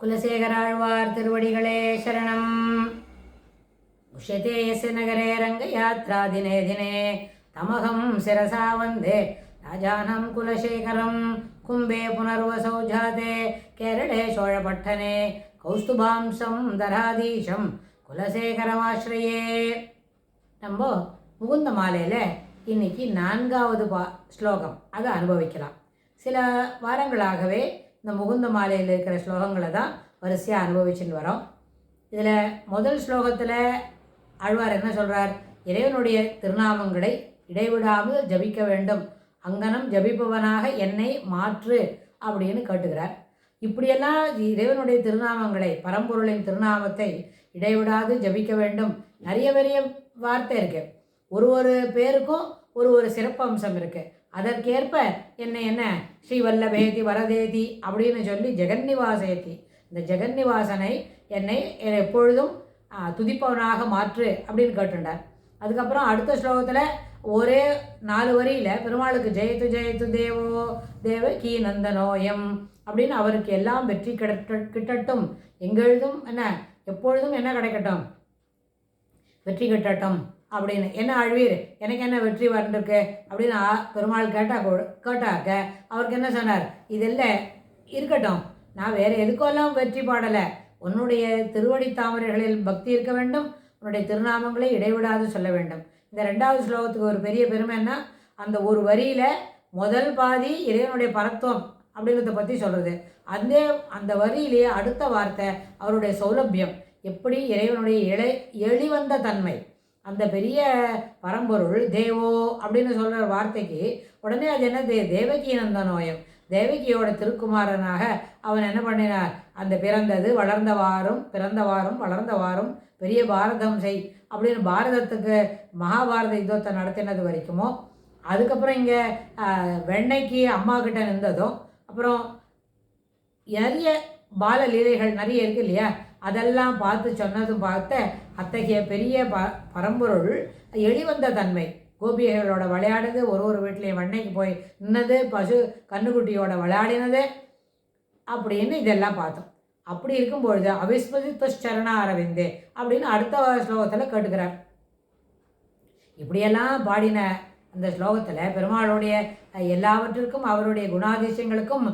குலசேகராழ்வார் திருவடிகளே சரணம். உஷ்யதே யஸ்ய நகரே ரங்கயாத்ரா தினே தினே தமகம் சிரசா வந்தே ராஜானம் குலசேகரம். கும்பே புனர்வசௌ ஜாதே கேரளே சோழபட்டனே கௌஸ்துபாம்சம் தராதீஷம் குலசேகரமாஸ்ரயே. நம்ம முகுந்த மாலையில் இன்னைக்கு 4வது ஸ்லோகம் அதை அனுபவிக்கலாம். சில வாரங்களாகவே இந்த முகுந்த மாலையில் இருக்கிற ஸ்லோகங்களை தான் வரிசையாக அனுபவிச்சுன்னு வரோம். இதில் முதல் ஸ்லோகத்தில் ஆழ்வார் என்ன சொல்கிறார்? இறைவனுடைய திருநாமங்களை இடைவிடாமல் ஜபிக்க வேண்டும், அங்கனம் ஜபிப்பவனாக என்னை மாற்று அப்படின்னு கேட்டுக்கிறார். இப்படியெல்லாம் இறைவனுடைய திருநாமங்களை, பரம்பொருளின் திருநாமத்தை இடைவிடாது ஜபிக்க வேண்டும். நிறைய பெரிய வார்த்தை இருக்குது, ஒரு பேருக்கும் ஒரு சிறப்பம்சம் இருக்குது. அதற்கேற்ப என்ன ஸ்ரீவல்லபேதி வரதேதி அப்படின்னு சொல்லி ஜெகன்னிவாசேதி, இந்த ஜெகன்னிவாசனை என்னை எப்பொழுதும் துதிப்பவனாக மாற்று அப்படின்னு கேட்டுண்டார். அதுக்கப்புறம் அடுத்த ஸ்லோகத்தில் ஒரே 4 வரியில் பெருமாளுக்கு ஜெயத்து ஜெயத்து தேவோ தேவ கீ நந்தனோயம் அப்படின்னு அவருக்கு எல்லாம் வெற்றி கிட்டட்டும், எங்கெழுதும் எப்பொழுதும் என்ன கிடைக்கட்டும், வெற்றி கிட்டட்டும் அப்படின்னு. என்ன ஆழ்வீர், எனக்கு என்ன வெற்றி வந்திருக்கு அப்படின்னு பெருமாள் கேட்டாக்க அவருக்கு என்ன சொன்னார்? இதெல்லாம் இருக்கட்டும், நான் வேறு எதுக்கெல்லாம் வெற்றி பாடலை, உன்னுடைய திருவடி தாமரைகளில் பக்தி இருக்க வேண்டும், உன்னுடைய திருநாமங்களை இடைவிடாது சொல்ல வேண்டும். இந்த 2வது ஸ்லோகத்துக்கு ஒரு பெரிய பெருமை என்ன, அந்த ஒரு வரியில் முதல் பாதி இறைவனுடைய பரத்துவம் அப்படிங்கிறத பற்றி சொல்கிறது. அந்த வரியிலேயே அடுத்த வார்த்தை அவருடைய சௌலபியம், எப்படி இறைவனுடைய எளிவந்த தன்மை, அந்த பெரிய பரம்பொருள் தேவோ அப்படின்னு சொல்கிற வார்த்தைக்கு உடனே அது என்ன, தேவகி நந்தனோயம், தேவகியோட திருக்குமாரனாக அவன் என்ன பண்ணினார்? அந்த பிறந்தவாறும் வளர்ந்தவாறும் பெரிய பாரதம் செய் அப்படின்னு பாரதத்துக்கு மகாபாரத யுத்தத்தை நடத்தினது வரைக்குமோ, அதுக்கப்புறம் இங்கே வெண்ணைக்கு அம்மா கிட்ட நின்றதும், அப்புறம் நிறைய பால லீலைகள் நிறைய இருக்கு இல்லையா, அதெல்லாம் பார்த்து சொன்னதும் பார்த்த அத்தகைய பெரிய பரம்பொருள் எளிவந்த தன்மை, கோபிகைகளோட விளையாடுது, ஒரு வீட்லேயும் வெண்ணைக்கு போய் நின்னது, பசு கண்ணுக்குட்டியோட விளையாடினது அப்படின்னு இதெல்லாம் பார்த்தோம். அப்படி இருக்கும்பொழுது அவிஸ்மதி துஷ்சரண அரவிந்தே அப்படின்னு அடுத்த ஸ்லோகத்தில் கேட்டுக்கிறார். இப்படியெல்லாம் பாடின அந்த ஸ்லோகத்தில் பெருமாளுடைய எல்லாவற்றிற்கும், அவருடைய குணாதிசயங்களுக்கும்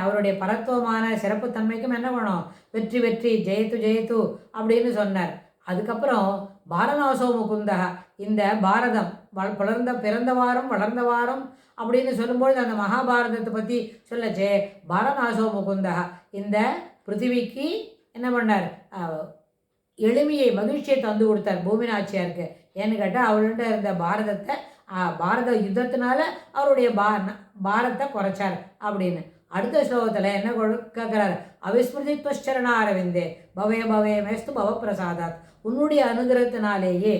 அவருடைய பரத்துவமான சிறப்புத்தன்மைக்கும் என்ன வேணும்? வெற்றி ஜெயத்து அப்படின்னு சொன்னார். அதுக்கப்புறம் பாரநாசோ முகுந்தா, இந்த பாரதம் பிறந்தவாறும் வளர்ந்தவாறும் அப்படின்னு சொல்லும்பொழுது அந்த மகாபாரதத்தை பற்றி சொல்லச்சே, பாரநாசோ முகுந்தா இந்த பிருத்திவிக்கு என்ன பண்ணார்? எளிமையை, மகிழ்ச்சியை தந்து கொடுத்தார் பூமிநாச்சியாருக்கு. ஏன்னு கேட்டால் அவர்கிட்ட இருந்த பாரதத்தை, பாரத யுத்தத்தினால அவருடைய பாரத்தை குறைச்சார் அப்படின்னு. அடுத்த ஸ்லோகத்தில் என்ன கேட்குறாரு? அவிஸ்மிருதி துஷ்சரண அரவிந்தே பவே மேஸ்து பவ பிரசாதாத், உன்னுடைய அனுகிரகத்தினாலேயே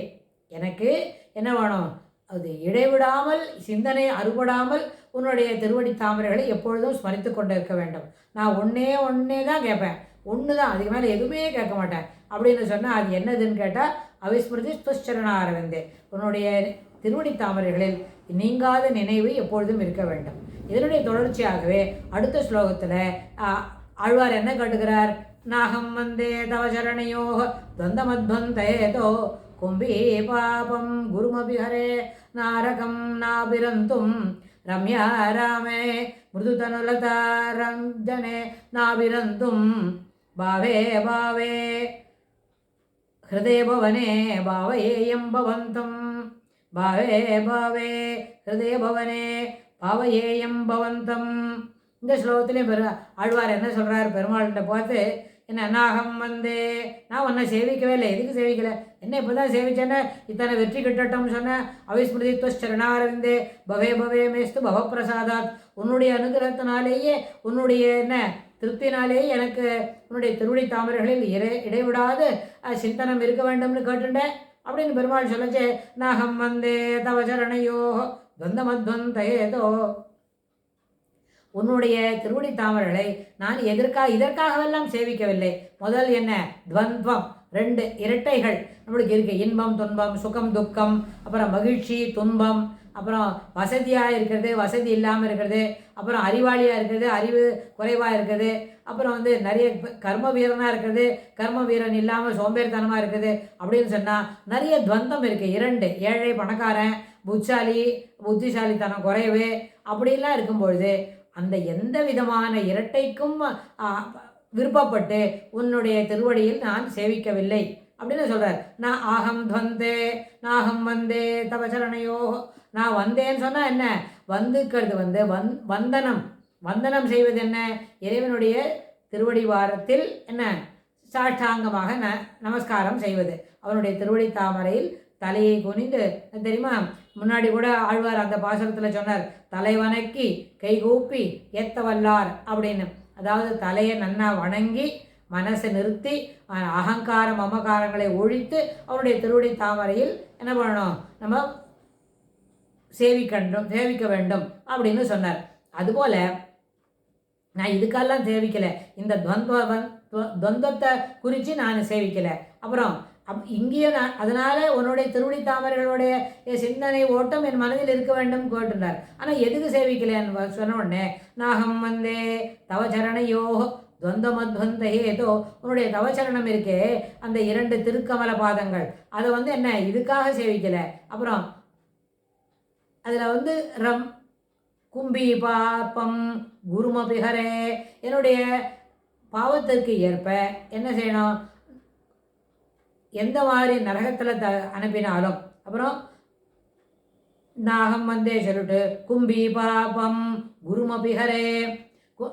எனக்கு என்ன வேணும்? அது இடைவிடாமல், சிந்தனை அறுபடாமல் உன்னுடைய திருவடி தாமரைகளை எப்பொழுதும் ஸ்மரித்து கொண்டு இருக்க வேண்டும். நான் ஒன்றே தான் கேட்பேன், ஒன்று தான், அதுக்கு மேலே எதுவுமே கேட்க மாட்டேன் அப்படின்னு சொன்னால் அது என்னதுன்னு கேட்டால் அவிஸ்மிருதி துஷ்சரண அரவிந்தே, உன்னுடைய திருவடி தாமரைகளில் நீங்காத நினைவு எப்பொழுதும் இருக்க வேண்டும். இதனுடைய தொடர்ச்சியாகவே அடுத்த ஸ்லோகத்தில் ஆழ்வார் என்ன கேட்டுக்கிறார்? நாகம் வந்தே தவ சரணையோ துவந்தமத்வந்தேதோ கும்பி பாபம் குருமபி ஹரே நாரகம் நாபிரந்தும் ரம்யா ராமே மிருதுதனுலதா ரஞ்சனே நாபிரந்தும் பாவே ஹிருதய பவனே பாவயேயம் பவந்தம் பாவே ஹிருதய பவனே பாவயேயம் பவந்தம். இந்த ஸ்லோகத்திலையும் ஆழ்வார் என்ன சொல்கிறார்? பெருமாள்கிட்ட பார்த்து, என்ன நாகம் வந்தே, நான் உன்னை சேவிக்கவே இல்லை, எதுக்கு சேவிக்கலை, என்ன இப்போ தான் சேவிச்சேன்னு இத்தனை வெற்றி கிட்டட்டும் சொன்னேன். அவிஸ்மிருதி துஷ்சரணாரவிந்தே பவே மேஸ்து பவப்பிரசாதாத், உன்னுடைய அனுகிரகத்தினாலேயே, உன்னுடைய திருப்தினாலேயே எனக்கு உன்னுடைய திருவடி தாமரைகளில் இடைவிடாது சிந்தனம் இருக்க வேண்டும்னு கேட்டுட்டேன் அப்படின்னு பெருமாள் சொல்லச்சே, நாகம் வந்தே தவ சரணையோ துவந்தமத்வந்தேதோ, உன்னுடைய திருவடி தாமரைகளை நான் இதற்காகவெல்லாம் சேவிக்கவில்லை. முதல் என்ன? துவந்தம், 2 இரட்டைகள் நம்மளுக்கு இருக்கு, இன்பம் துன்பம், சுகம் துக்கம், அப்புறம் மகிழ்ச்சி துன்பம், அப்புறம் வசதியாக இருக்கிறது, வசதி இல்லாமல் இருக்கிறது, அப்புறம் அறிவாளியாக இருக்கிறது, அறிவு குறைவாக இருக்கிறது, அப்புறம் வந்து நிறைய கர்ம வீரனாக இருக்கிறது, கர்ம வீரன் இல்லாமல் சோம்பேறித்தனமாக இருக்குது அப்படின்னு சொன்னால் நிறைய துவந்தம் இருக்குது. இரண்டு, ஏழை பணக்காரன், புத்திசாலித்தனம் குறைவு அப்படிலாம் இருக்கும்பொழுது அந்த எந்த விதமான இரட்டைக்கும் விருப்பப்பட்டு உன்னுடைய திருவடியில் நான் சேவிக்கவில்லை அப்படின்னு சொல்கிறார். நான் ஆகம் துவந்தே நாகம் வந்தே தவச்சரணையோ. நான் வந்தேன்னு சொன்னால் என்ன, வந்துக்கிறது வந்து வந்தனம் செய்வது என்ன, இறைவனுடைய திருவடி வாரத்தில் என்ன சாஷ்டாங்கமாக நமஸ்காரம் செய்வது, அவனுடைய திருவடி தாமரையில் தலையை குனிந்து. தெரியுமா, முன்னாடி கூட ஆழ்வார் அந்த பாசுரத்தில் சொன்னார், தலைவணக்கி கைகூப்பி ஏத்த வல்லார் அப்படின்னு. அதாவது தலையை நன்னா வணங்கி மனசை நிறுத்தி அகங்காரம் மமகாரங்களை ஒழித்து அவருடைய திருவடி தாமரையில் என்ன பண்ணணும், நம்ம சேவிக்க வேண்டும் அப்படின்னு சொன்னார். அதுபோல் நான் இதுக்கெல்லாம் சேவிக்கலை, இந்த துவந்தத்தை குறித்து நான் சேவிக்கலை. அப்புறம் இங்கேயும் நான் அதனால் உன்னுடைய திருவடி தாமரைகளுடைய சிந்தனை ஓட்டம் என் மனதில் இருக்க வேண்டும் கேட்டுட்டார். ஆனால் எதுக்கு சேவிக்கலைன்னு சொன்ன உடனே நாகம் வந்தே தவச்சரணையோ துவந்தமத்வந்தேதோ, உன்னுடைய தவச்சரணம் இருக்கே அந்த இரண்டு திருக்கமல பாதங்கள், அதை வந்து என்ன இதுக்காக சேவிக்கலை. அப்புறம் அதில் வந்து கும்பி பாப்பம் குருமபிகரே, என்னுடைய பாவத்திற்கு ஏற்ப என்ன செய்யணும், எந்த மாதிரி நரகத்தில் அனுப்பினாலும். அப்புறம் நாகம் வந்தே சொல்லிட்டு கும்பி பாபம் குருமபிகரே,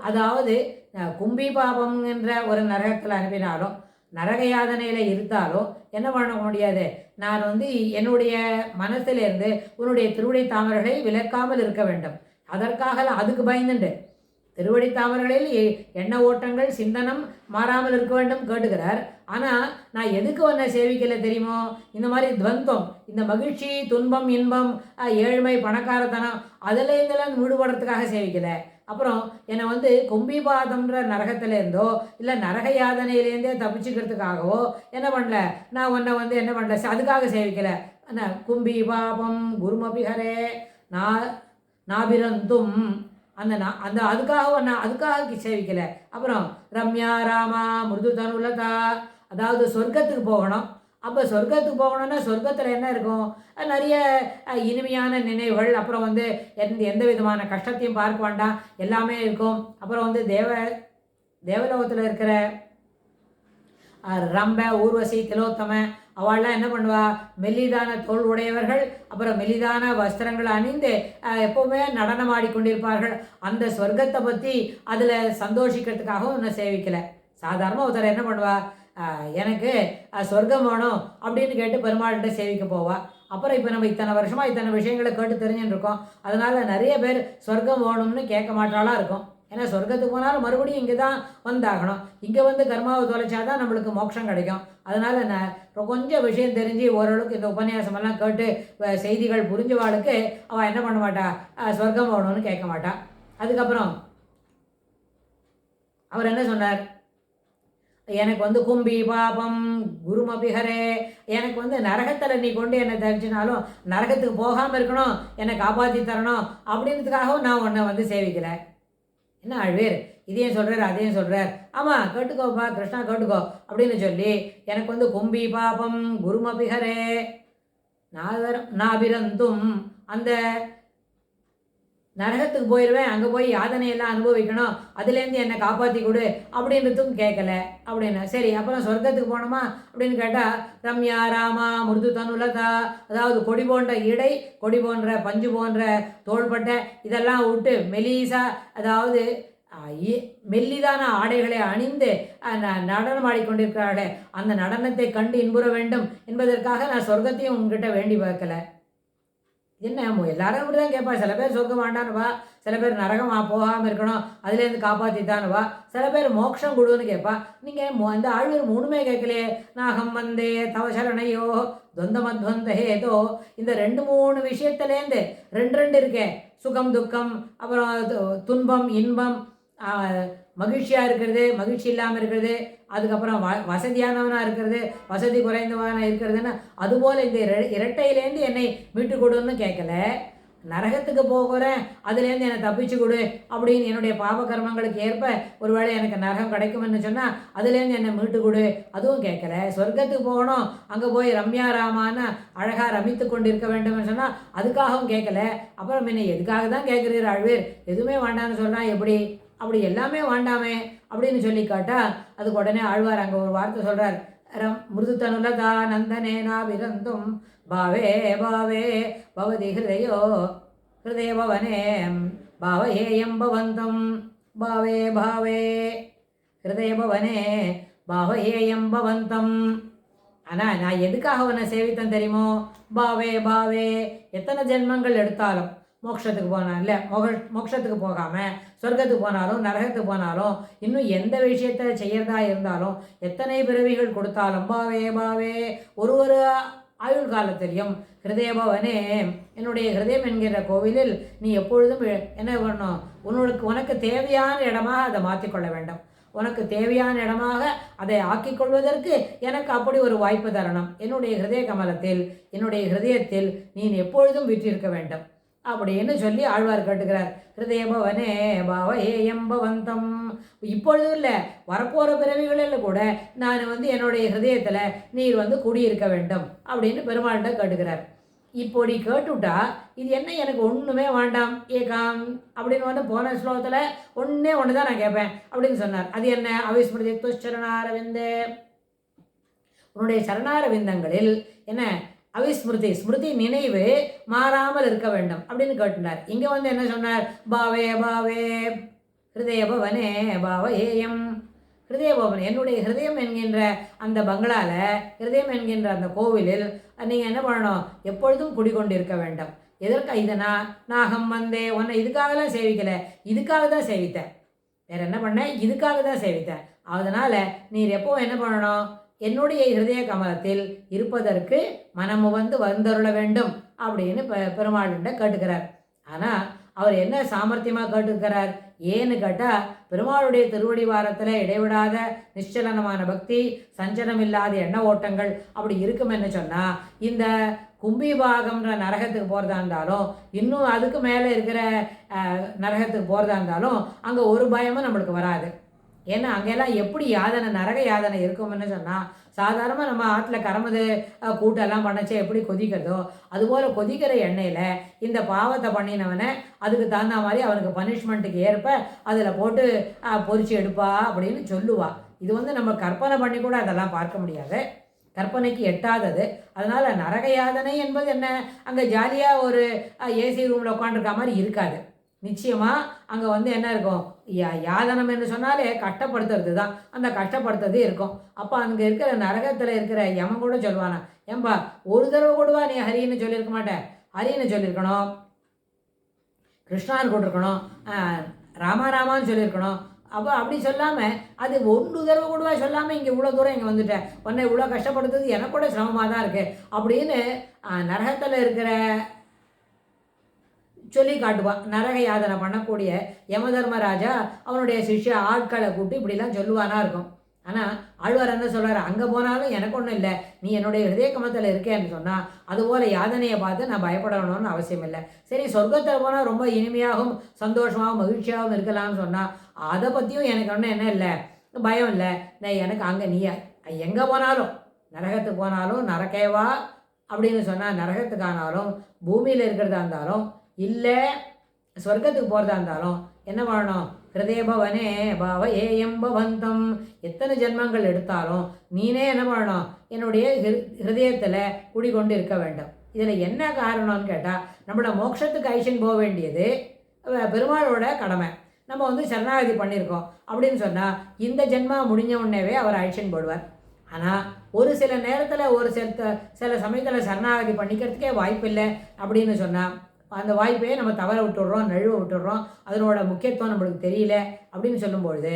அதாவது கும்பி பாபம் என்ற ஒரு நரகத்தில் அனுப்பினாலும் நரக யாதனையில் இருந்தாலும் என்ன பண்ண முடியாது, நான் வந்து என்னுடைய மனசிலிருந்து உன்னுடைய திருவடி தாமரைகளை விலக்காமல் இருக்க வேண்டும். அதற்காக அதுக்கு பயந்துண்டு திருவடி தாமரைகளில் எண்ண ஓட்டங்கள் சிந்தனம் மாறாமல் இருக்க வேண்டும் கேட்டுக்கிறார். ஆனால் நான் எதுக்கு ஒன்றை சேவிக்கலை தெரியுமோ, இந்த மாதிரி துவந்தம், இந்த மகிழ்ச்சி துன்பம் இன்பம் ஏழ்மை பணக்காரத்தனம் அதில் இதெல்லாம் விடுபடுறதுக்காக சேவிக்கலை. அப்புறம் என்னை வந்து கும்பிபாதம்ன்ற நரகத்திலேருந்தோ இல்லை நரக யாதனையிலேருந்தே தப்பிச்சுக்கிறதுக்காகவோ என்ன பண்ணல, நான் உன்னை வந்து என்ன பண்ணல அதுக்காக சேவிக்கலை. கும்பி பாபம் குருமபிகரே நாபிரந்தும் அந்த அதுக்காக சேவிக்கலை. அப்புறம் ரம்யா ராமா மிருது தனுலதா, அதாவது சொர்க்கத்துக்கு போகணும். அப்போ சொர்க்கத்துக்கு போகணுன்னா சொர்க்கத்தில் என்ன இருக்கும், நிறைய இனிமையான நினைவுகள், அப்புறம் வந்து எந்த விதமான கஷ்டத்தையும் பார்க்க வேண்டாம், எல்லாமே இருக்கும். அப்புறம் வந்து தேவலோகத்தில் இருக்கிற ரம்ப ஊர்வசி திலோத்தம அவள்லாம் என்ன பண்ணுவா, மெல்லிதான தோல் உடையவர்கள், அப்புறம் மெல்லிதான வஸ்திரங்களை அணிந்து எப்போவுமே நடனம் ஆடிக்கொண்டிருப்பார்கள். அந்த சொர்க்கத்தை பற்றி அதில் சந்தோஷிக்கிறதுக்காகவும் இன்னும் சேவிக்கலை. சாதாரணமாக ஒருத்தர் என்ன பண்ணுவா, எனக்கு சொர்க்கம் வேணும் அப்படின்னு கேட்டு பெருமாள்கிட்ட சேவிக்க போவா. அப்புறம் இப்போ நம்ம இத்தனை வருஷமாக இத்தனை விஷயங்களை கேட்டு தெரிஞ்சுன்னு இருக்கோம். அதனால் நிறைய பேர் சொர்க்கம் வேணும்னு கேட்க மாட்டாளாக இருக்கும். ஏன்னா சொர்க்கத்துக்கு போனாலும் மறுபடியும் இங்கே தான் வந்தாகணும், இங்கே வந்து கர்மாவை தொலைச்சாதான் நம்மளுக்கு மோட்சம் கிடைக்கும். அதனால் நான் கொஞ்சம் விஷயம் தெரிஞ்சு ஓரளவுக்கு இந்த உபன்யாசமெல்லாம் கேட்டு செய்திகள் புரிஞ்சவாளுக்கு அவள் என்ன பண்ண மாட்டா, சொர்க்கம் போகணும்னு கேட்க மாட்டா. அதுக்கப்புறம் அவர் என்ன சொன்னார், எனக்கு வந்து கும்பி பாபம் குருமபிகரே, எனக்கு வந்து நரகத்தில் நீ கொண்டு என்னை தரிச்சினாலும் நரகத்துக்கு போகாமல் இருக்கணும், என்னை காப்பாற்றி தரணும் அப்படின்றதுக்காகவும் நான் உன்னை வந்து சேவிக்கிறேன். என்ன ஆழ்வேர் இதையும் சொல்கிறார் அதையும் சொல்கிறார். ஆமாம் கேட்டுக்கோப்பா கிருஷ்ணா கேட்டுக்கோ அப்படின்னு சொல்லி எனக்கு வந்து கும்பி பாபம் குருமபிகரே நாபிரந்தும், அந்த நரகத்துக்கு போயிடுவேன், அங்கே போய் யாதனையெல்லாம் அனுபவிக்கணும், அதுலேருந்து என்னை காப்பாற்றி கொடு அப்படின்றதும் கேட்கல அப்படின்னு. சரி அப்புறம் சொர்க்கத்துக்கு போனோமா அப்படின்னு கேட்டால் ரம்யா ராமா மிருது தனுலதா, அதாவது கொடி போன்ற இடை, கொடி போன்ற பஞ்சு போன்ற தோள்பட்டை இதெல்லாம் விட்டு மெலிசா, அதாவது மெல்லிதான ஆடைகளை அணிந்து நடனம் ஆடிக்கொண்டிருக்கிறார்களே, அந்த நடனத்தை கண்டு இன்புற வேண்டும் என்பதற்காக நான் சொர்க்கத்தையும் உங்ககிட்ட வேண்டி பார்க்கல. என்ன எல்லாரும் அப்படி தான் கேட்பா. சில பேர் சொர்க்கம் வேண்டானுவா, சில பேர் நரகம் போகாமல் இருக்கணும் அதுலேருந்து காப்பாற்றித்தானுவா, சில பேர் மோட்சம் கொடுன்னு கேட்பா. நீங்கள் அந்த ஆழ்வர் மூணுமே கேட்கலையே, நாகம் வந்தே தவசரணையோ துவந்தமத்வந்தேதோ, இந்த 2-3 விஷயத்துலேருந்து 2 இருக்கே, சுகம் துக்கம், அப்புறம் துன்பம் இன்பம், மகிழ்ச்சியாக இருக்கிறது மகிழ்ச்சி இல்லாமல் இருக்கிறது, அதுக்கப்புறம் வசதியானவனாக இருக்கிறது வசதி குறைந்தவனாக இருக்கிறதுன்னு, அதுபோல் இந்த இரட்டையிலேருந்து என்னை மீட்டு கொடுன்னு கேட்கல. நரகத்துக்கு போகிறேன், அதுலேருந்து என்னை தப்பிச்சு கொடு அப்படின்னு என்னுடைய பாப கர்மங்களுக்கு ஏற்ப ஒருவேளை எனக்கு நரகம் கிடைக்கும்னு சொன்னால் அதுலேருந்து என்னை மீட்டு கொடு, அதுவும் கேட்கல. சொர்க்கத்துக்கு போகணும், அங்கே போய் ரம்யா ராமான்னு அழகாக ரமித்து கொண்டு இருக்க வேண்டும்னு சொன்னால் அதுக்காகவும் கேட்கல. அப்புறம் என்ன எதுக்காக தான் கேட்குறீர் ஆழ்வீர், எதுவுமே வேண்டான்னு சொல்கிறான் எப்படி, அப்படி எல்லாமே வேண்டாமே அப்படின்னு சொல்லி கேட்டால் அதுக்கு உடனே ஆழ்வார் அங்கே ஒரு வார்த்தை சொல்கிறார். மிருதுதனுலதா நந்தனேனா விரந்தும் பாவே பாவே பவதி ஹிருதய பவனே பாவயேயம் பவந்தம் பாவே பாவே ஹிருதய பவனே பாவயேயம் பவந்தம். ஆனால் நான் எதுக்காக உன்னை சேவித்தேன் தெரியுமோ? பாவே பாவே, எத்தனை ஜென்மங்கள் எடுத்தாலும் மோட்சத்துக்கு போனால் இல்லை, மோட்சத்துக்கு போகாமல் சொர்க்கத்துக்கு போனாலும் நரகத்துக்கு போனாலும் இன்னும் எந்த விஷயத்தை செய்யறதா இருந்தாலும் எத்தனை பிறவிகள் கொடுத்தாலும் பாவே பாவே, ஒரு ஆயுள் காலத்திலையும் ஹிருதய பவனே, என்னுடைய ஹிருதயம் என்கிற கோவிலில் நீ எப்பொழுதும் என்ன பண்ணணும், உனக்கு தேவையான இடமாக அதை மாற்றிக்கொள்ள வேண்டும். உனக்கு தேவையான இடமாக அதை ஆக்கிக்கொள்வதற்கு எனக்கு அப்படி ஒரு வாய்ப்பு தரணும். என்னுடைய ஹிருதய கமலத்தில், என்னுடைய ஹிருதயத்தில் நீ எப்பொழுதும் விற்றிருக்க வேண்டும் அப்படின்னு சொல்லி ஆழ்வார் கேட்டுக்கிறார். ஹிருதய பவனே பாவயேயம் பவந்தம். இப்பொழுதும் இல்லை, வரப்போகிற பிறவிகளில் கூட நான் என்னுடைய ஹிருதயத்தில் நீர் குடியிருக்க வேண்டும் அப்படின்னு பெருமாள்கிட்ட கேட்டுக்கிறார். இப்படி கேட்டுவிட்டா இது என்ன, எனக்கு ஒன்றுமே வேண்டாம் ஏகாம் அப்படின்னு போன ஸ்லோகத்தில் ஒன்றே ஒன்று தான் நான் கேட்பேன் அப்படின்னு சொன்னார். அது என்ன? அவிஸ்மிருதி துச்சரணாரவிந்தே, உன்னுடைய சரணாரவிந்தங்களில் என்ன அவிஸ்மிருதி, ஸ்மிருதி நினைவு மாறாமல் இருக்க வேண்டும் அப்படின்னு கேட்டுனார். இங்கே என்ன சொன்னார்? பாவே பாவே ஹிருதய பவனே பாவயேயம். ஹிருதய பவன், என்னுடைய ஹிருதயம் என்கின்ற அந்த பங்களாவில், ஹிருதயம் என்கின்ற அந்த கோவிலில் நீங்கள் என்ன பண்ணணும்? எப்பொழுதும் குடிக்கொண்டிருக்க வேண்டும். எதற்கு? இதை நாகம் வந்தேன், உன்னை இதுக்காகலாம் சேவிக்கலை, இதுக்காக தான் சேவித்தேன். வேறு என்ன பண்ணேன்? இதுக்காக தான் சேவித்தேன். அதனால் நீர் எப்போவும் என்ன பண்ணணும்? என்னுடைய ஹிருதய கமலத்தில் இருப்பதற்கு மனமு வந்தருள வேண்டும் அப்படின்னு பெருமாள்கிட்ட கேட்டுக்கிறார். ஆனால் அவர் என்ன சாமர்த்தியமாக கேட்டுக்கிறார்? ஏன்னு கேட்டால் பெருமாளுடைய திருவடி வாரத்தில் இடைவிடாத நிச்சலனமான பக்தி, சஞ்சலம் இல்லாத எண்ண ஓட்டங்கள் அப்படி இருக்குமென்னு சொன்னால் இந்த கும்பிபாகம்ன்ற நரகத்துக்கு போகிறதா இருந்தாலும் இன்னும் அதுக்கு மேலே இருக்கிற நரகத்துக்கு போகிறதா இருந்தாலும் அங்கே ஒரு பயமும் நம்மளுக்கு வராது. ஏன்னா அங்கெல்லாம் எப்படி யாதனை, நரக யாதனை இருக்கும்னு சொன்னால் சாதாரணமாக நம்ம ஆட்டில் கரமது கூட்டெல்லாம் பண்ணச்சே எப்படி கொதிக்கிறதோ அதுபோல் கொதிக்கிற எண்ணெயில் இந்த பாவத்தை பண்ணினவனை அதுக்கு தகுந்த மாதிரி அவனுக்கு பனிஷ்மெண்ட்டுக்கு ஏற்ப அதில் போட்டு பொரிச்சு எடுப்பா அப்படின்னு சொல்லுவா. இது நம்ம கற்பனை பண்ணி கூட அதெல்லாம் பார்க்க முடியாது, கற்பனைக்கு எட்டாதது. அதனால் நரக யாதனை என்பது என்ன, அங்கே ஜாலியாக ஒரு ஏசி ரூமில் உட்காந்துருக்க மாதிரி இருக்காது. நிச்சயமாக அங்கே என்ன இருக்கும்? யாதனம் என்று சொன்னாலே கஷ்டப்படுத்துறது தான், அந்த கஷ்டப்படுத்துறதே இருக்கும். அப்போ அங்கே இருக்கிற நரகத்தில் இருக்கிற யமன் கூட சொல்லுவானா, ஏன்பா ஒரு தடவை கூடவா நீ ஹரின்னு சொல்லியிருக்க மாட்டேன், ஹரின்னு சொல்லியிருக்கணும், கிருஷ்ணான்னு கூட்டிருக்கணும், ராமான்னு சொல்லியிருக்கணும். அப்போ அப்படி சொல்லாமல் அது ஒன்று தடவை கூடவா சொல்லாமல் இங்கே இவ்வளோ தூரம் இங்கே வந்துட்டேன், உன்னை இவ்வளோ கஷ்டப்படுத்துறது எனக்கு கூட சிரமமாக தான் இருக்குது அப்படின்னு நரகத்தில் இருக்கிற சொல்லி காட்டுவான். நரக யாதனை பண்ணக்கூடிய யமதர்மராஜா அவனுடைய சிஷ்ய ஆட்களை கூப்பிட்டு இப்படிலாம் சொல்லுவானா இருக்கும். ஆனால் ஆழ்வார் என்ன சொல்கிறார்? அங்கே போனாலும் எனக்கு ஒன்றும் இல்லை, நீ என்னுடைய ஹிருதய கமலத்தில் இருக்கேன்னு சொன்னால் அதுபோல் யாதனையை பார்த்து நான் பயப்படணும்னு அவசியம் இல்லை. சரி, சொர்க்கத்தில் போனால் ரொம்ப இனிமையாகவும் சந்தோஷமாகவும் மகிழ்ச்சியாகவும் இருக்கலாம்னு சொன்னால் அதை பற்றியும் எனக்கு ஒன்றும் என்ன இல்லை, பயம் இல்லை. நான் எனக்கு அங்கே நீ எங்கே போனாலும், நரகத்துக்கு போனாலும் நரகேவா அப்படின்னு சொன்னால் நரகத்துக்கானாலும் பூமியில் இருக்கிறதா இருந்தாலும் இல்லை சொர்க்கத்துக்கு போகிறதா இருந்தாலும் என்ன பண்ணணும்? ஹிருதய பவனே பாவயேயம் பவந்தம். எத்தனை ஜென்மங்கள் எடுத்தாலும் நீனே என்ன பண்ணணும்? என்னுடைய ஹிருதயத்தில் குடிக்கொண்டு இருக்க வேண்டும். இதில் என்ன காரணம்னு கேட்டால் நம்மளோட மோட்சத்துக்கு ஐஷன் போக வேண்டியது பெருமாளோட கடமை. நம்ம சரணாகதி பண்ணியிருக்கோம் அப்படின்னு சொன்னால் இந்த ஜென்மா முடிஞ்ச உடனேவே அவர் ஐஷன் போடுவார். ஆனால் ஒரு சில நேரத்தில் ஒரு சில சமயத்தில் சரணாகதி பண்ணிக்கிறதுக்கே வாய்ப்பு இல்லை அப்படின்னு சொன்னால் அந்த வாய்ப்பையே நம்ம தவற விட்டுடுறோம், நழுவ விட்டுடுறோம், அதனோட முக்கியத்துவம் நம்மளுக்கு தெரியல அப்படின்னு சொல்லும்பொழுது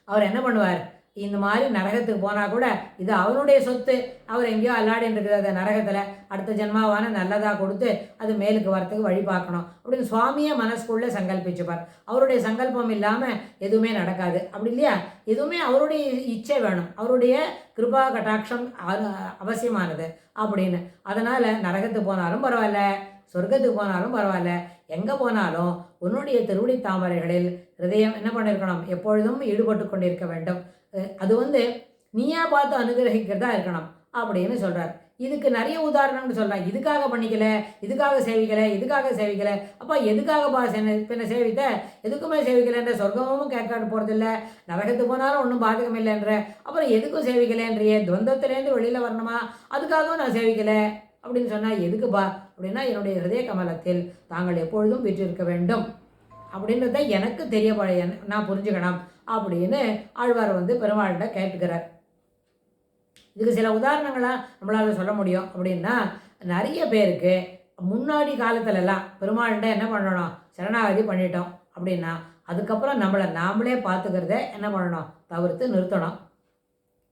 அவர் என்ன பண்ணுவார்? இந்த மாதிரி நரகத்துக்கு போனால் கூட இது அவருடைய சொத்து, அவர் எங்கேயோ அல்லாடின்னு இருக்கிற நரகத்தில் அடுத்த ஜென்மாவான நல்லதாக கொடுத்து அது மேலுக்கு வரத்துக்கு வழி பார்க்கணும் அப்படின்னு சுவாமியை மனசுக்குள்ளே சங்கல்பிச்சுப்பார். அவருடைய சங்கல்பம் இல்லாமல் எதுவுமே நடக்காது, அப்படி இல்லையா? எதுவுமே அவருடைய இச்சை வேணும், அவருடைய கிருபா கட்டாட்சம் அவசியமானது அப்படின்னு. அதனால் நரகத்துக்கு போனாலும் பரவாயில்ல, சொர்க்கத்துக்கு போனாலும் பரவாயில்ல, எங்கே போனாலும் உன்னுடைய திருவடி தாமரைகளில் ஹிருதயம் என்ன பண்ணியிருக்கணும், எப்பொழுதும் ஈடுபட்டு கொண்டிருக்க வேண்டும். அது நீயா பார்த்து அனுகிரகிக்கிறதா இருக்கணும் அப்படின்னு சொல்கிறார். இதுக்கு நிறைய உதாரணம்னு சொல்கிறார். இதுக்காக பண்ணிக்கல, இதுக்காக சேவிக்கலை, இதுக்காக சேவிக்கலை, அப்போ எதுக்காகப்பா பின்ன சேவித்த, எதுக்குமே சேவிக்கலைன்ற, சொர்க்கமும் கேட்க போகிறதில்ல, நரகத்துக்கு போனாலும் ஒன்றும் பாதகம் இல்லைன்ற, அப்புறம் எதுக்கும் சேவிக்கலைன்றியே, துவந்தத்துலேருந்து வெளியில் வரணுமா, அதுக்காகவும் நான் சேவிக்கலை அப்படின்னு சொன்னால் எதுக்குப்பா அப்படின்னா, என்னுடைய ஹிருதய கமலத்தில் தாங்கள் எப்பொழுதும் வீற்றிருக்க வேண்டும் அப்படின்றத எனக்கு தெரியப்பட நான் புரிஞ்சுக்கணும் அப்படின்னு ஆழ்வார் பெருமாள்கிட்ட கேட்டுக்கிறார். இதுக்கு சில உதாரணங்களாக நம்மளால் சொல்ல முடியும். அப்படின்னா, நிறைய பேருக்கு முன்னாடி காலத்துலலாம் பெருமாள்கிட்ட என்ன பண்ணணும், சரணாகதி பண்ணிட்டோம் அப்படின்னா அதுக்கப்புறம் நம்மளை நாமளே பார்த்துக்கிறத என்ன பண்ணணும், தவிர்த்து நிறுத்தணும்.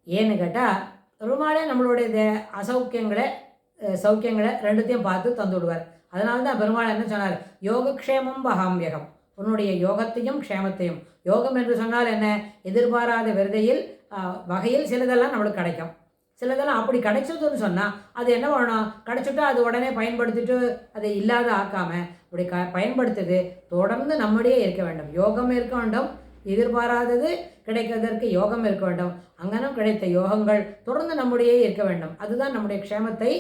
ஏன்னு கேட்டால், பெருமாளே நம்மளுடைய சௌக்கியங்களை ரெண்டுத்தையும் பார்த்து தந்துவிடுவார். அதனால தான் பெருமாள் என்ன சொன்னார், யோகக்ஷேமம் வகாமியகம், உன்னுடைய யோகத்தையும் க்ஷேமத்தையும். யோகம் என்று சொன்னால் என்ன, எதிர்பாராத விருதையில் வகையில் சிலதெல்லாம் நம்மளுக்கு கிடைக்கும், சிலதெல்லாம் அப்படி கிடைச்சதுன்னு சொன்னால் அது என்ன பண்ணணும், கிடைச்சிட்டா அது உடனே பயன்படுத்திட்டு அதை இல்லாத ஆக்காமல் அப்படி பயன்படுத்துது தொடர்ந்து நம்முடைய இருக்க வேண்டும். யோகம் இருக்க வேண்டும், எதிர்பாராதது கிடைக்கிறதற்கு யோகம் இருக்க வேண்டும், அங்கனம் கிடைத்த யோகங்கள் தொடர்ந்து நம்முடைய இருக்க வேண்டும். அதுதான் நம்முடைய க்ஷேமத்தை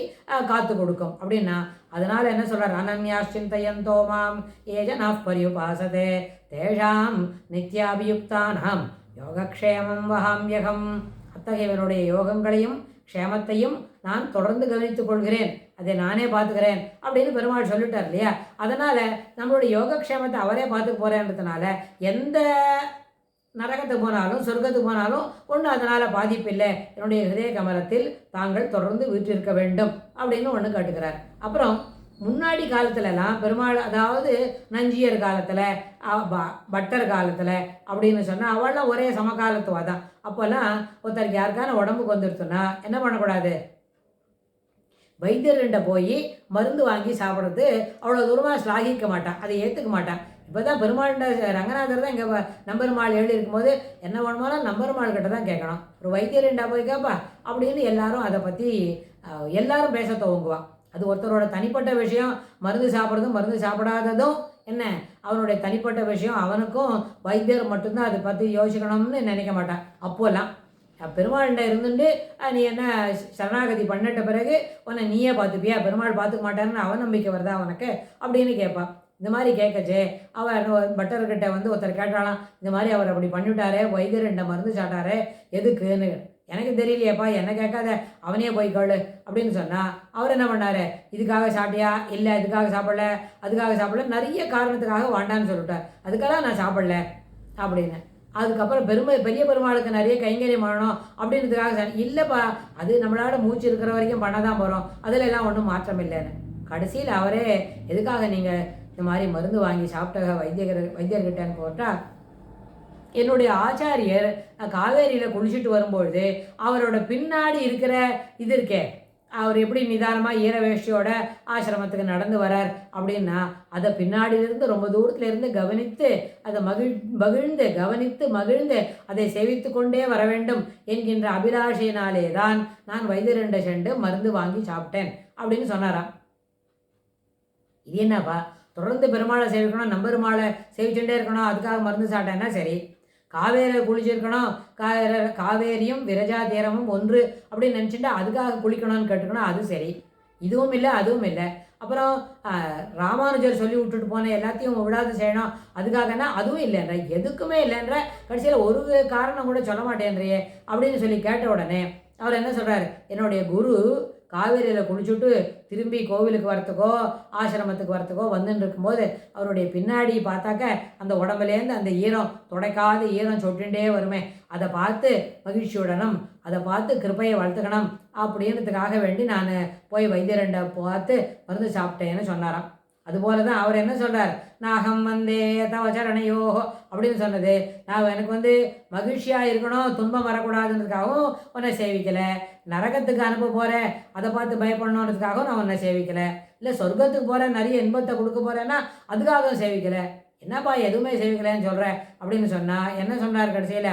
காத்து கொடுக்கும். அப்படின்னா அதனால் என்ன சொல்கிறார், அனன்யாச்சிந்தயந்தோ மாம் ஏஜனா பரியுபாசதே தேஷாம் நித்யாபியுக்தானாம் யோகக்ஷேமம் வகாமியகம். அத்தகையவனுடைய யோகங்களையும் க்ஷேமத்தையும் நான் தொடர்ந்து கவனித்துக் கொள்கிறேன், அதை நானே பார்த்துக்கிறேன் அப்படின்னு பெருமாள் சொல்லிட்டார் இல்லையா. அதனால் நம்மளுடைய யோகக்ஷேமத்தை அவரே பார்த்துக்க போகிறேன்றதுனால எந்த நரகத்துக்கு போனாலும் சொர்க்கத்துக்கு போனாலும் ஒன்று அதனால் பாதிப்பில்லை, என்னுடைய ஹிருதய கமலத்தில் தாங்கள் தொடர்ந்து வீற்றிருக்க வேண்டும் அப்படின்னு ஒன்று கேட்டுக்கிறார். அப்புறம் முன்னாடி காலத்துலலாம் பெருமாள், அதாவது நஞ்சியர் காலத்தில், பட்டர் காலத்தில் அப்படின்னு சொன்னால் அவள்லாம் ஒரே சமகாலத்துவா தான். அப்போல்லாம் ஒருத்தருக்கு யாருக்கான உடம்புக்கு வந்துடுச்சுன்னா என்ன பண்ணக்கூடாது, வைத்தியர்கிட்ட போய் மருந்து வாங்கி சாப்பிட்றது அவ்வளோ தூரமாக ஸ்லாகிக்க மாட்டான், அதை ஏற்றுக்க மாட்டான். இப்போ தான் பெருமாள்கிட்ட ரங்கநாதர் தான் இங்கே நம்பெருமாள் எழுதி இருக்கும்போது என்ன வேணுமாலும் நம்பெருமாள் கிட்ட தான் கேட்கணும், ஒரு வைத்தியர்கிட்ட போய் கேட்பா அப்படின்னு எல்லாரும் அதை பற்றி எல்லாரும் பேச துவங்குவான். அது ஒருத்தரோட தனிப்பட்ட விஷயம், மருந்து சாப்பிட்றதும் மருந்து சாப்பிடாததும் என்ன அவனுடைய தனிப்பட்ட விஷயம், அவனுக்கும் வைத்தியர் மட்டும்தான் அதை பற்றி யோசிக்கணும்னு நினைக்க மாட்டான். அப்போல்லாம் பெருமாள்கிட்ட இருந்துட்டு நீ என்ன சரணாகதி பண்ணிட்ட பிறகு உன்னை நீயே பார்த்துப்பியா, பெருமாள் பார்த்துக்க மாட்டாருன்னு அவநம்பிக்கை வருதா அவனுக்கு அப்படின்னு கேட்பான். இந்த மாதிரி கேட்கச்சே அவன் பட்டர்கிட்ட ஒருத்தர் கேட்டாலாம், இந்த மாதிரி அவர் அப்படி பண்ணிவிட்டாரே, வைத்தியர்கிட்ட மருந்து சாட்டாரே எதுக்குன்னு. எனக்கு தெரியலையேப்பா, என்ன கேட்காத அவனே போய் கேளு அப்படின்னு சொன்னால் அவர் என்ன பண்ணார், இதுக்காக சாப்பிட்டியா, இல்லை இதுக்காக சாப்பிடல, அதுக்காக சாப்பிடல, நிறைய காரணத்துக்காக வாண்டான்னு சொல்லிட்டார், அதுக்காக நான் சாப்பிடல அப்படின்னு. அதுக்கப்புறம் பெரிய பெருமாளுக்கு நிறைய கைங்கரியம் பண்ணணும் அப்படின்றதுக்காக இல்லைப்பா, அது நம்மளால் மூச்சு இருக்கிற வரைக்கும் பண்ண தான் போகிறோம், அதில் எல்லாம் ஒன்றும் மாற்றம் இல்லைன்னு. கடைசியில் அவரே எதுக்காக நீங்கள் இந்த மாதிரி மருந்து வாங்கி சாப்பிட்ட வைத்தியர்கிட்டன்னு போட்டால், என்னுடைய ஆச்சாரியர் காவேரியில் குளிச்சுட்டு வரும்பொழுது அவரோட பின்னாடி இருக்கிற இது இருக்கே, அவர் எப்படி நிதானமாக ஈர வேஷ்டியோட ஆசிரமத்துக்கு நடந்து வரார் அப்படின்னா அதை பின்னாடியிலிருந்து ரொம்ப தூரத்துலேருந்து கவனித்து அதை மகிழ்ந்து அதை சேவித்து கொண்டே வர வேண்டும் என்கின்ற அபிலாஷையினாலே தான் நான் வைத்தியர்கிட்ட சென்று மருந்து வாங்கி சாப்பிட்டேன் அப்படின்னு சொன்னாராம். இது என்னப்பா, தொடர்ந்து பெருமாளை சேவிக்கணும், நம்பெருமாளை சேவிச்சுட்டே இருக்கணும், அதுக்காக மருந்து சாப்பிட்டேன்னா சரி, காவேரியில் குளிச்சிருக்கணும், காவேரியும் விரஜா தீரமும் ஒன்று அப்படின்னு நினச்சிட்டு அதுக்காக குளிக்கணும்னு கேட்டுக்கணும், அது சரி. இதுவும் இல்லை அதுவும் இல்லை. அப்புறம் ராமானுஜர் சொல்லி விட்டுட்டு போன எல்லாத்தையும் விடாது செய்யணும், அதுக்காகனா அதுவும் இல்லைன்ற, எதுக்குமே இல்லைன்ற, கடைசியில் ஒரு காரணம் கூட சொல்ல மாட்டேன்றியே அப்படின்னு சொல்லி கேட்ட உடனே அவர் என்ன சொல்கிறார், என்னுடைய குரு காவேரியில் குளிச்சுட்டு திரும்பி கோவிலுக்கு வரத்துக்கோ ஆசிரமத்துக்கு வரத்துக்கோ வந்துன்னு இருக்கும்போது அவருடைய பின்னாடி பார்த்தாக்க அந்த உடம்புலேருந்து அந்த ஈரம், துடைக்காத ஈரம் சொட்டுண்டே வருமே, அதை பார்த்து மகிழ்ச்சியுடனும் அதை பார்த்து கிருப்பையை வளர்த்துக்கணும் அப்படின்றதுக்காக வேண்டி நான் போய் வைத்தியரண்டை பார்த்து மருந்து சாப்பிட்டேன்னு சொன்னாராம். அதுபோல தான் அவர் என்ன சொல்கிறார், நாகம் வந்தே தவ சரணையோகோ அப்படின்னு சொன்னது, நான் எனக்கு மகிழ்ச்சியாக இருக்கணும், துன்பம் வரக்கூடாதுன்றதுக்காகவும் உன்னை சேவிக்கலை, நரகத்துக்கு அனுப்ப போகிறேன் அதை பார்த்து பயப்படணுன்றதுக்காகவும் நான் உன்னை சேவிக்கலை, இல்லை சொர்க்கத்துக்கு போகிறேன் நிறைய இன்பத்தை கொடுக்க போகிறேன்னா அதுக்காகவும் சேவிக்கலை, என்னப்பா எதுவுமே சேவிக்கலைன்னு சொல்கிறேன் அப்படின்னு சொன்னால் என்ன சொன்னார் கடைசியில்,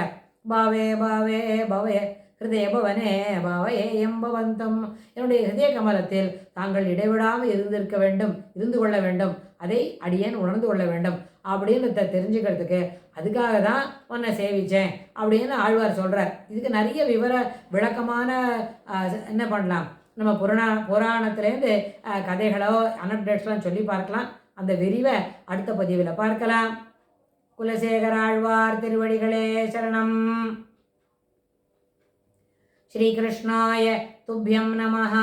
பாவே பாவே பவே ஹிருதயபவனே பாவையே எம்பவந்தம், என்னுடைய ஹிருதய கமலத்தில் தாங்கள் இடைவிடாமல் இருந்து கொள்ள வேண்டும், அதை அடியேன் உணர்ந்து கொள்ள வேண்டும் அப்படின்னு தெரிஞ்சுக்கிறதுக்கு அதுக்காக தான் உன்னை சேவித்தேன் அப்படின்னு ஆழ்வார் சொல்கிறார். இதுக்கு நிறைய விளக்கமான என்ன பண்ணலாம், நம்ம புராணத்துலேருந்து கதைகளோ அனப்டேட்ஸ்லாம் சொல்லி பார்க்கலாம். அந்த விரிவை அடுத்த பதிவில் பார்க்கலாம். குலசேகர ஆழ்வார் திருவடிகளே சரணம். ஸ்ரீகிருஷ்ணாய துப்யம் நமஹ.